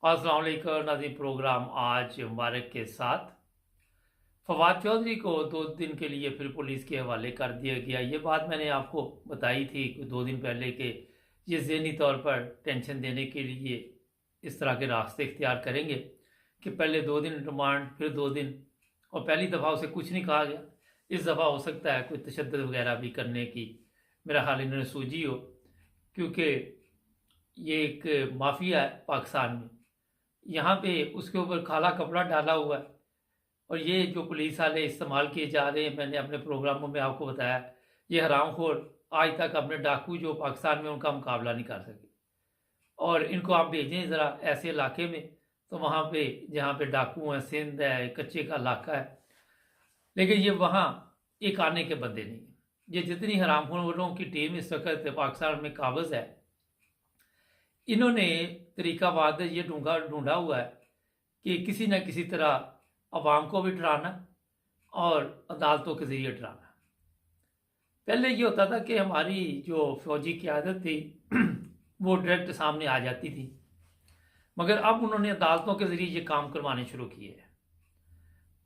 अस्सलाम वालेकुम नाज़रीन। प्रोग्राम आज मुबारक के साथ फवाद चौधरी को 2 दिन के लिए फिर पुलिस के हवाले कर दिया गया। ये बात मैंने आपको बताई थी 2 दिन पहले कि ये ज़हनी तौर पर टेंशन देने के लिए इस तरह के रास्ते इख्तियार करेंगे कि पहले 2 दिन रिमांड, फिर 2 दिन, और पहली दफ़ा उसे कुछ नहीं कहा गया। इस दफ़ा हो सकता है कोई तशद्दुद वगैरह भी करने की मेरा ख्याल इन्होंने सूझी हो, क्योंकि ये एक माफिया है पाकिस्तान में। यहाँ पे उसके ऊपर काला कपड़ा डाला हुआ है, और ये जो पुलिस वाले इस्तेमाल किए जा रहे हैं, मैंने अपने प्रोग्रामों में आपको बताया, ये हरामखोर आज तक अपने डाकू जो पाकिस्तान में उनका मुकाबला नहीं कर सके। और इनको आप भेजें ज़रा ऐसे इलाके में, तो वहाँ पे जहाँ पे डाकू हैं, सिंध है, कच्चे का इलाका है, लेकिन ये वहाँ एक आने के बंदे नहीं हैं। ये जितनी हरामखोरों की टीम इस वक्त पाकिस्तान में काबज़ है, इन्होंने तरीकावाद ये ढूंढा हुआ है कि किसी न किसी तरह अवाम को भी डराना और अदालतों के ज़रिए डराना। पहले ये होता था कि हमारी जो फौजी क़यादत थी वो डायरेक्ट सामने आ जाती थी, मगर अब उन्होंने अदालतों के ज़रिए ये काम करवाने शुरू किए हैं।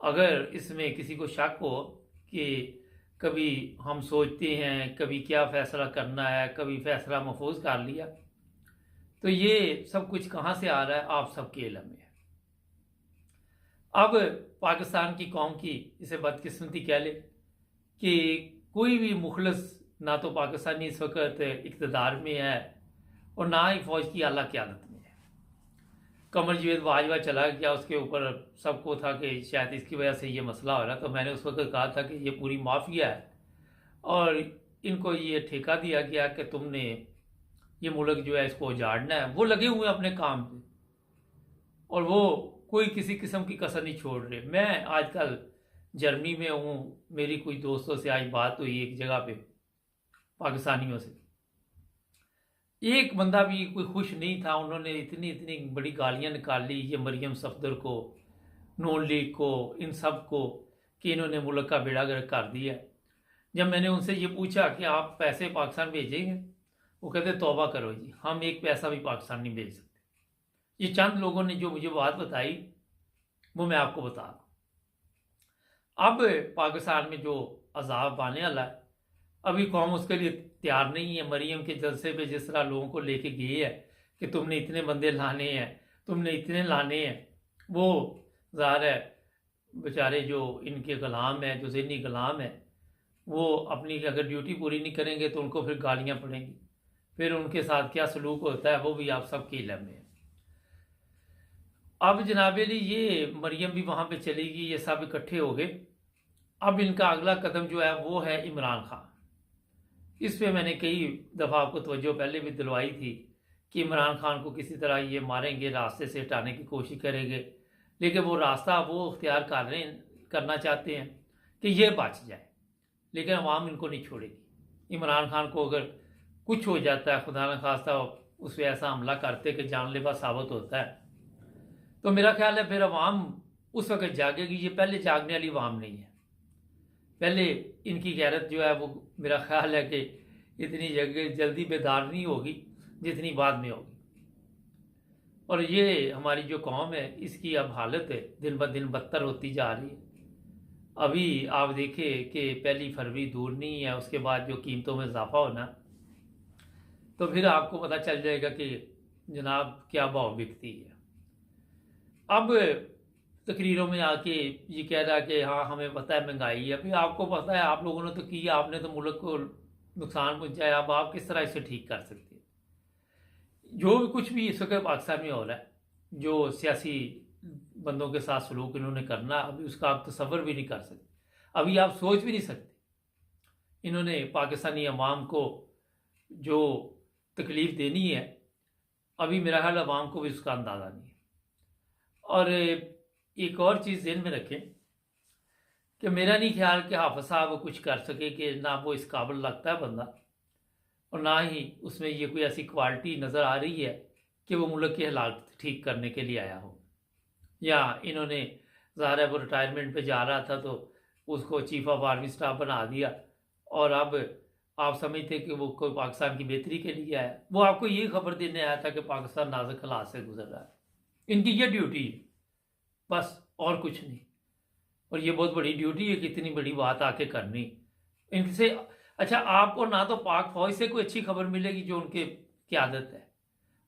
अगर इसमें किसी को शक हो कि कभी हम सोचते हैं कभी क्या फ़ैसला करना है, कभी फ़ैसला महफूज कर लिया, तो ये सब कुछ कहाँ से आ रहा है आप सबके इल्म में है। अब पाकिस्तान की कौम की इसे बदकिस्मती कह ले कि कोई भी मुखलस ना तो पाकिस्तानी इस वक्त इक़्तिदार में है और ना ही फ़ौज की आला क़यादत में है। कमर जावेद बाजवा चला गया, उसके ऊपर सबको था कि शायद इसकी वजह से ये मसला हो रहा, तो मैंने उस वक्त कहा था कि ये पूरी माफिया है और इनको ये ठेका दिया गया कि तुमने ये मुल्क जो है इसको उजाड़ना है। वो लगे हुए अपने काम पे और वो कोई किसी किस्म की कसर नहीं छोड़ रहे। मैं आजकल जर्मनी में हूँ, मेरी कुछ दोस्तों से आज बात हुई एक जगह पे पाकिस्तानियों से, एक बंदा भी कोई खुश नहीं था। उन्होंने इतनी इतनी बड़ी गालियाँ निकाली ये मरियम सफदर को, नून लीग को, इन सब को, कि इन्होंने मुल्क का बेड़ा गर्क कर दिया। जब मैंने उनसे ये पूछा कि आप पैसे पाकिस्तान भेजेंगे, वो कहते तौबा करो जी, हम एक पैसा भी पाकिस्तान नहीं भेज सकते। ये चंद लोगों ने जो मुझे बात बताई वो मैं आपको बता रहा हूँ। अब पाकिस्तान में जो अजाब आने वाला है, अभी कौम उसके लिए तैयार नहीं है। मरियम के जलसे पे जिस तरह लोगों को लेके गई है कि तुमने इतने बंदे लाने हैं, तुमने इतने लाने हैं, वो ज़ाहिर है बेचारे जो इनके गुलाम हैं, जो ज़हनी गुलाम है, वो अपनी अगर ड्यूटी पूरी नहीं करेंगे तो उनको फिर गालियाँ पड़ेंगी। फिर उनके साथ क्या सलूक होता है वो भी आप सबके इल्म में है। अब जनाब अली ये मरियम भी वहाँ पे चलेगी, ये सब इकट्ठे हो गए। अब इनका अगला कदम जो है वो है इमरान खान। इस पे मैंने कई दफ़ा आपको तवज्जो पहले भी दिलवाई थी कि इमरान खान को किसी तरह ये मारेंगे, रास्ते से हटाने की कोशिश करेंगे, लेकिन वो रास्ता वो इख्तियार करना चाहते हैं कि ये बच जाए, लेकिन अवाम इनको नहीं छोड़ेगी। इमरान खान को अगर कुछ हो जाता है, खुदा न खास्ता उस पर ऐसा हमला करते कि जानलेवा साबित होता है, तो मेरा ख्याल है फिर अवाम उस वक्त जागेगी। ये पहले जागने वाली अवाम नहीं है। पहले इनकी गैरत जो है वो मेरा ख्याल है कि इतनी जल्दी बेदार नहीं होगी जितनी बाद में होगी। और ये हमारी जो कौम है इसकी अब हालत है दिन ब दिन बदतर होती जा रही है। अभी आप देखें कि 1 फरवरी दूर नहीं है, उसके बाद जो कीमतों में इजाफा होना, तो फिर आपको पता चल जाएगा कि जनाब क्या भाव बिकती है। अब तकरीरों में आके ये कह रहा है कि हाँ हमें पता है महंगाई है। अभी आपको पता है, आप लोगों ने तो किया, आपने तो मुल्क को नुकसान पहुंचाया, अब आप किस तरह इसे ठीक कर सकते हैं। जो भी कुछ भी इस वक्त पाकिस्तान में हो रहा है, जो सियासी बंदों के साथ सलूक इन्होंने करना, अभी उसका आप तसव्वुर भी नहीं कर सकते, अभी आप सोच भी नहीं सकते। इन्होंने पाकिस्तानी अवाम को जो तकलीफ़ देनी है, अभी मेरा ख्याल अवाम को भी उसका अंदाज़ा नहीं है। और एक और चीज़ ज़हन में रखें कि मेरा नहीं ख्याल कि हाफिज़ साहब कुछ कर सके, कि ना वो इस काबिल लगता है बंदा, और ना ही उसमें ये कोई ऐसी क्वालिटी नज़र आ रही है कि वो मुल्क के हालात ठीक करने के लिए आया हो। या इन्होंने ज़ाहिर है वो रिटायरमेंट पे जा रहा था तो उसको चीफ ऑफ आर्मी स्टाफ बना दिया, और अब आप समझते कि वो कोई पाकिस्तान की बेहतरी के लिए आया। वो आपको ये खबर देने आया था कि पाकिस्तान नाजुक हालात से गुजर रहा है। इनकी ये ड्यूटी है, बस और कुछ नहीं। और ये बहुत बड़ी ड्यूटी है कि इतनी बड़ी बात आके करनी इनसे। अच्छा, आपको ना तो पाक फौज से कोई अच्छी खबर मिलेगी जो उनके क़यादत है।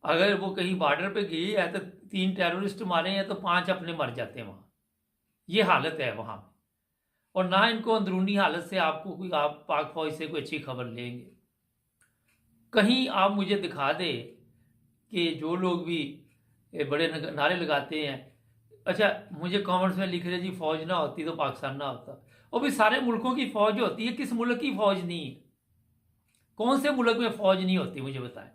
अगर वो कहीं बॉर्डर पे गई है तो 3 टेररिस्ट मारे हैं तो 5 अपने मर जाते हैं वहां। ये हालत है वहां। और ना इनको अंदरूनी हालत से आपको कोई, आप पाक फौज से कोई अच्छी खबर लेंगे। कहीं आप मुझे दिखा दे कि जो लोग भी बड़े नारे लगाते हैं। अच्छा, मुझे कमेंट्स में लिख रहे जी फौज ना होती तो पाकिस्तान ना होता। और भी सारे मुल्कों की फौज होती है, किस मुल्क की फौज नहीं है? कौन से मुल्क में फौज नहीं होती मुझे बताएं।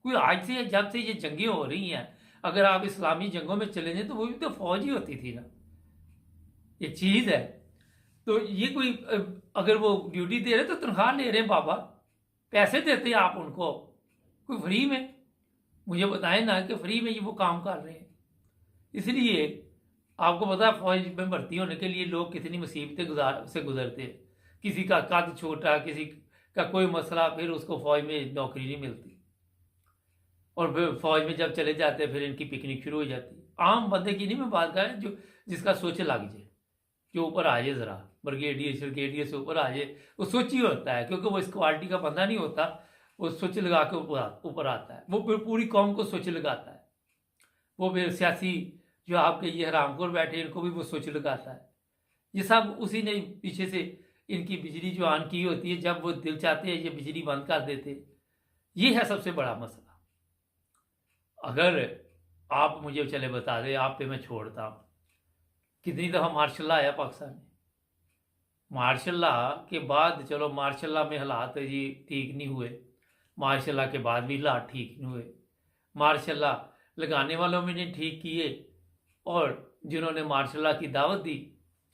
कोई आज से, जब से ये जंगें हो रही हैं, अगर आप इस्लामी जंगों में चले जाए तो वो भी तो फौज ही होती थी ना। ये चीज है। तो ये कोई अगर वो ड्यूटी दे रहे तो तनख्वाह ले रहे हैं बाबा, पैसे देते हैं आप उनको, कोई फ्री में? मुझे बताएं ना कि फ्री में ये वो काम कर रहे हैं। इसलिए आपको पता है फौज में भर्ती होने के लिए लोग कितनी मुसीबतें से गुजरते हैं। किसी का कद छोटा, किसी का कोई मसला, फिर उसको फौज में नौकरी नहीं मिलती। और फिर फौज में जब चले जाते हैं फिर इनकी पिकनिक शुरू हो जाती है। आम बंदे की नहीं मैं बात कर रहा, जो जिसका सोच लग जाए, जो ऊपर आ जाए, जरा ब्रिगेडियर से ऊपर आ जाए, वो सोच ही होता है, क्योंकि वो इस क्वालिटी का बंदा नहीं होता। वो सोच लगा के ऊपर आता है, वो फिर पूरी कौम को सोच लगाता है। वो फिर सियासी जो आपके ये हरामखोर बैठे इनको भी वो सोच लगाता है। ये सब उसी ने पीछे से इनकी बिजली जो ऑन की होती है, जब वो दिल चाहते हैं ये बिजली बंद कर देते। ये है सबसे बड़ा मसला। अगर आप मुझे चले बता दें, आप पे मैं छोड़ता हूँ, कितनी दफ़ा मार्शल लॉ आया पाकिस्तान में। मार्शल लॉ के बाद, चलो मार्शल लॉ में हालात जी ठीक नहीं हुए, मार्शल लॉ के बाद भी हालात ठीक नहीं हुए। मार्शल लॉ लगाने वालों में ने ठीक किए, और जिन्होंने मार्शल लॉ की दावत दी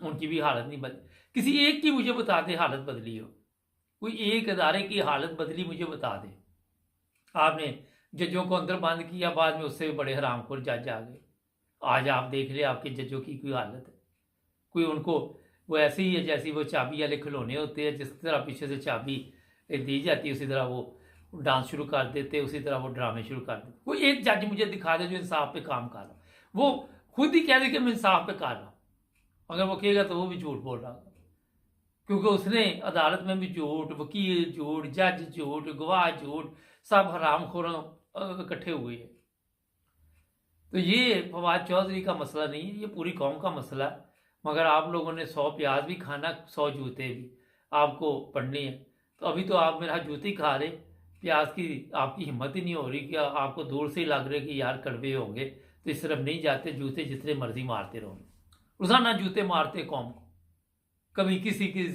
उनकी भी हालत नहीं बदली। किसी एक की मुझे बता दे हालत बदली हो, कोई एक अदारे की हालत बदली मुझे बता दे। आपने जजों को अंदर बंद किया, बाद में उससे भी बड़े हरामखोर जज आ गए। आज आप देख ले आपके जजों की कोई हालत है? कोई उनको वो ऐसे ही है जैसी वो चाबी वाले खिलौने होते हैं, जिस तरह पीछे से चाबी दी जाती है उसी तरह वो डांस शुरू कर देते, उसी तरह वो ड्रामे शुरू कर देते। कोई एक जज मुझे दिखा दे जो इंसाफ पे काम कर रहा, वो खुद ही कह दे कि मैं इंसाफ पे कर रहा हूँ। अगर वो कहेगा तो वो भी झूठ बोल रहा है, क्योंकि उसने अदालत में भी झूठ, वकील झूठ, जज झूठ, गवाह झूठ, सब हरामखोरों इकट्ठे हुए हैं। तो ये फवाद चौधरी का मसला नहीं है, ये पूरी कौम का मसला है। मगर आप लोगों ने 100 प्याज भी खाना, 100 जूते भी आपको पड़ने हैं। तो अभी तो आप मेरा जूते ही खा रहे, प्याज की आपकी हिम्मत ही नहीं हो रही कि आपको दूर से ही लग रहे कि यार कड़वे होंगे, तो इस तरफ नहीं जाते, जूते जितने मर्जी मारते रहो। रोजाना जूते मारते कौम को। कभी किसी की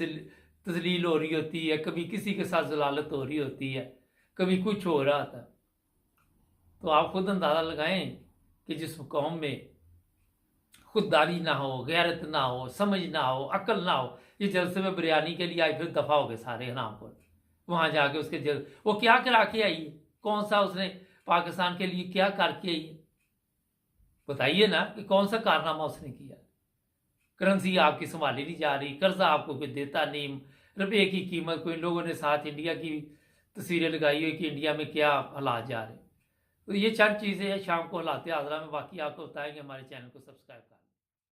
तजलील हो रही होती है, कभी किसी के साथ जलालत हो रही होती है, कभी कुछ हो रहा था। तो आप खुद अंदाजा लगाएं कि जिस कौम में खुददारी ना हो, गैरत ना हो, समझ ना हो, अकल ना हो, ये जलसे में बिरयानी के लिए आई, फिर दफा हो गए सारे हराम पर। वहां जाके उसके वो क्या करा के आई है? कौन सा उसने पाकिस्तान के लिए क्या करके आई है? बताइए ना कि कौन सा कारनामा उसने किया। करेंसी आपकी संभाली नहीं जा रही, कर्जा आपको कोई देता नहीं, रुपये की कीमत, कोई लोगों ने साथ इंडिया की तस्वीरें लगाई हुई कि इंडिया में क्या हालात जा रहे हैं। तो ये चंद चीज़ें हैं शाम को हालात आजरा में। बाकी आपको बताएंगे, हमारे चैनल को सब्सक्राइब